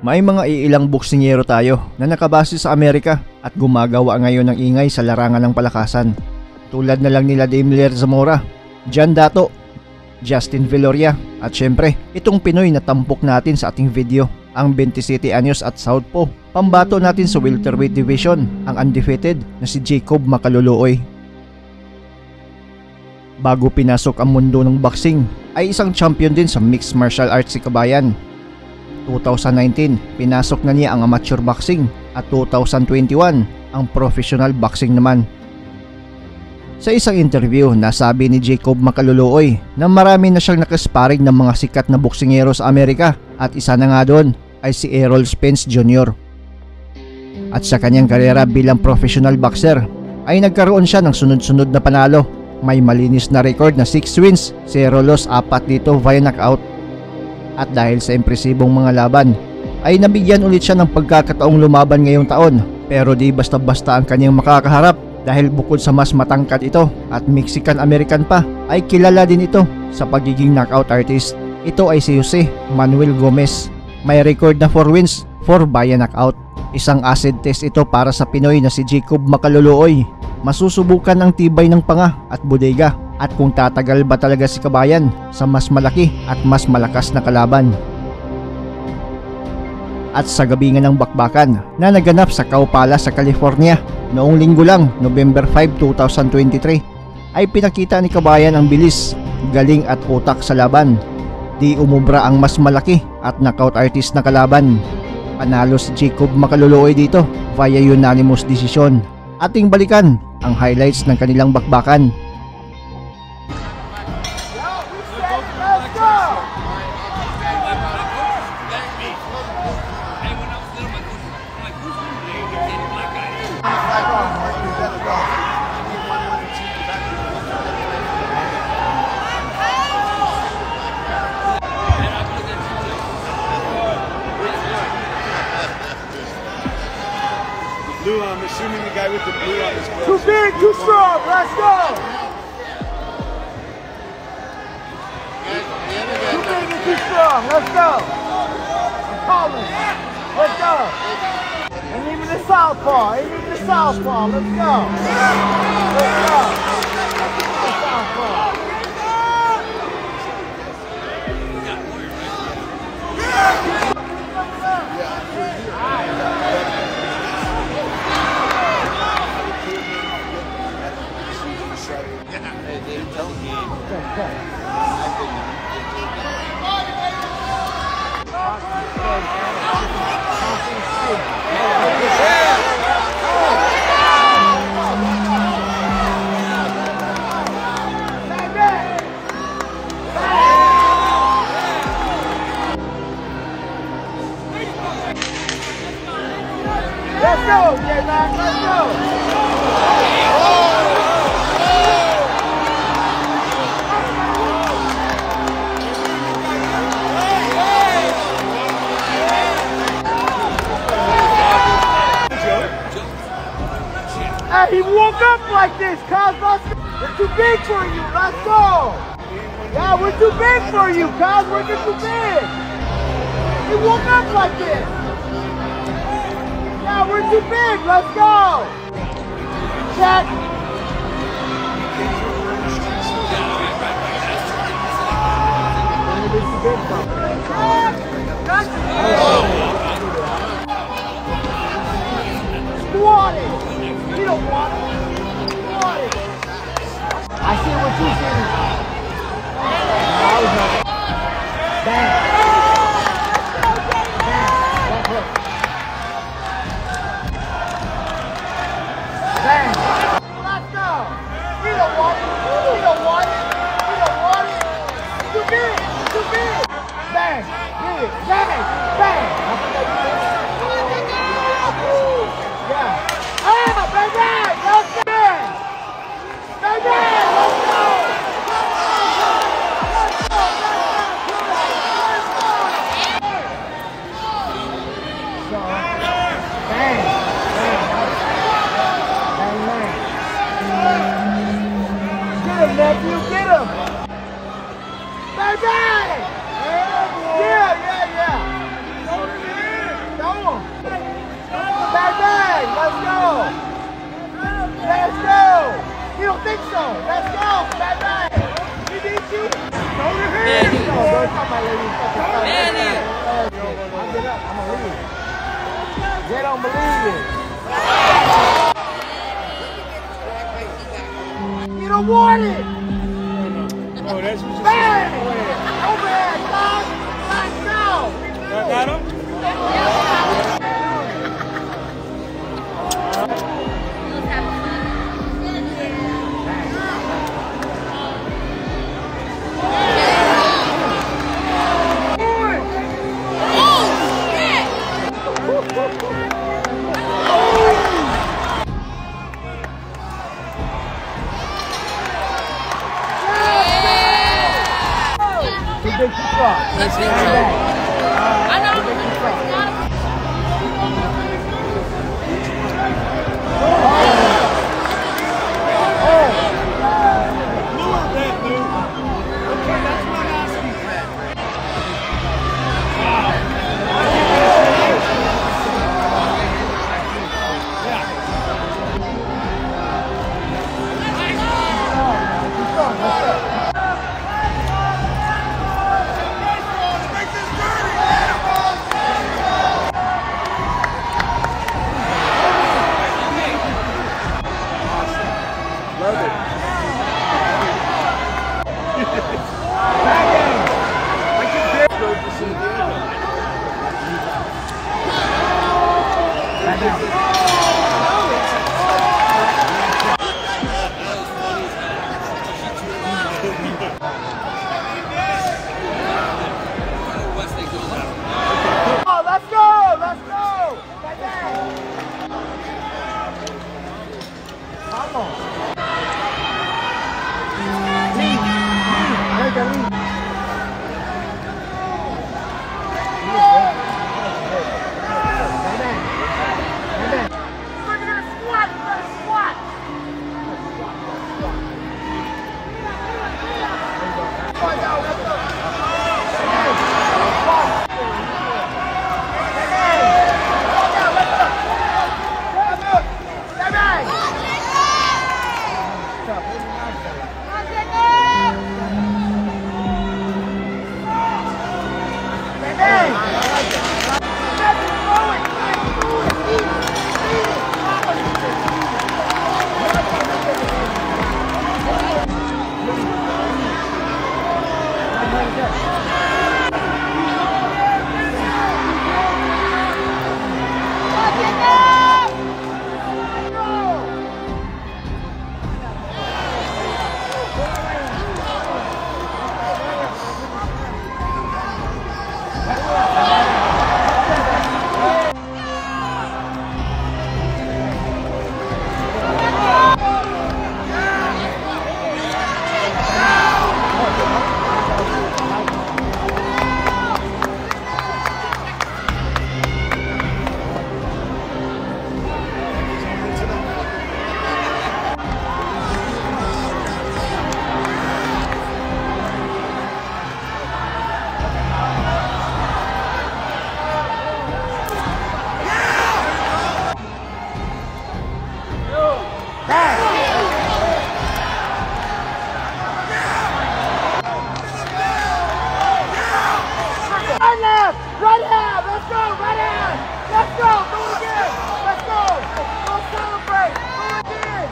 May mga iilang boksingero tayo na nakabase sa Amerika at gumagawa ngayon ng ingay sa larangan ng palakasan. Tulad na lang nila Deimler Zamora, John Dato, Justin Viloria at syempre itong Pinoy na tampok natin sa ating video, ang 27 anyos at southpaw. Pambato natin sa welterweight division, ang undefeated na si Jacob Makaluluoy. Bago pinasok ang mundo ng boxing ay isang champion din sa mixed martial arts si Kabayan. 2019, pinasok na niya ang amateur boxing at 2021 ang professional boxing naman. Sa isang interview, nasabi ni Jacob Makaluluoy na marami na siyang nakasparing ng mga sikat na boksingero sa Amerika at isa na nga doon ay si Errol Spence Jr. At sa kanyang karera bilang professional boxer ay nagkaroon siya ng sunod-sunod na panalo. May malinis na record na 6 wins, 0 loss, 4 dito via knockout. At dahil sa impresibong mga laban ay nabigyan ulit siya ng pagkakataong lumaban ngayong taon, pero di basta-basta ang kanyang makakaharap dahil bukod sa mas matangkad ito at Mexican-American pa ay kilala din ito sa pagiging knockout artist. Ito ay si Jose Manuel Gomez. May record na 4 wins, 4 via knockout. Isang acid test ito para sa Pinoy na si Jacob Makaluluoy. Masusubukan ang tibay ng panga at bodega at kung tatagal ba talaga si Kabayan sa mas malaki at mas malakas na kalaban. At sa gabi nga ng bakbakan na naganap sa Cow Palace sa California noong linggo lang, November 5, 2023 ay pinakita ni Kabayan ang bilis, galing at utak sa laban. Di umubra ang mas malaki at knockout artist na kalaban. Panalo si Jacob Makaluluoy dito via unanimous decision. Ating balikan ang highlights ng kanilang bakbakan. Blue, I'm assuming the guy with the blue on his clothes. Too big, too strong, let's go! Too big and too strong, let's go! I'm calling, let's go! And even the southpaw, let's go! Let's go! The southpaw. Let's go, J-Mac, let's go! Hey, he woke up like this, cuz. We're too big for you, let's go! Yeah, we're too big for you, cuz. We're just too big! He woke up like this! Yeah, we're too big, let's go! Check! Squat it! You don't want it! Squat it! I see what you see! Bang! Bang! Let's go! You don't want it! You don't want it! You don't want it! Too big! Too big! Bang! Big! Bang! Bang! Yeah! Ah! Bang! Bang! Let's go! Bang! Bang! Let's go! Bang! Get him, nephew, get him! Bang, bang! Yeah! don't believe it. You don't want it. Oh, that's what you Bang! said. Overhead, dog. Let's go. Got him? Too big to truck. Let's see. I know. Oh, let's go! Let's go! Come on. Take a lead. Right hand! Let's go! Right hand! Let's go! Do it again! Let's go! Go celebrate! Do it again!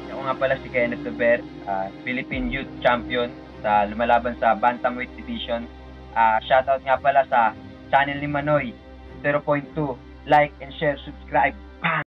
Ako nga pala si Kenneth Dober, Philippine Youth Champion sa lumalaban sa Bantamweight Division. Shoutout nga pala sa channel ni Manoy 0.2. Like and share, subscribe.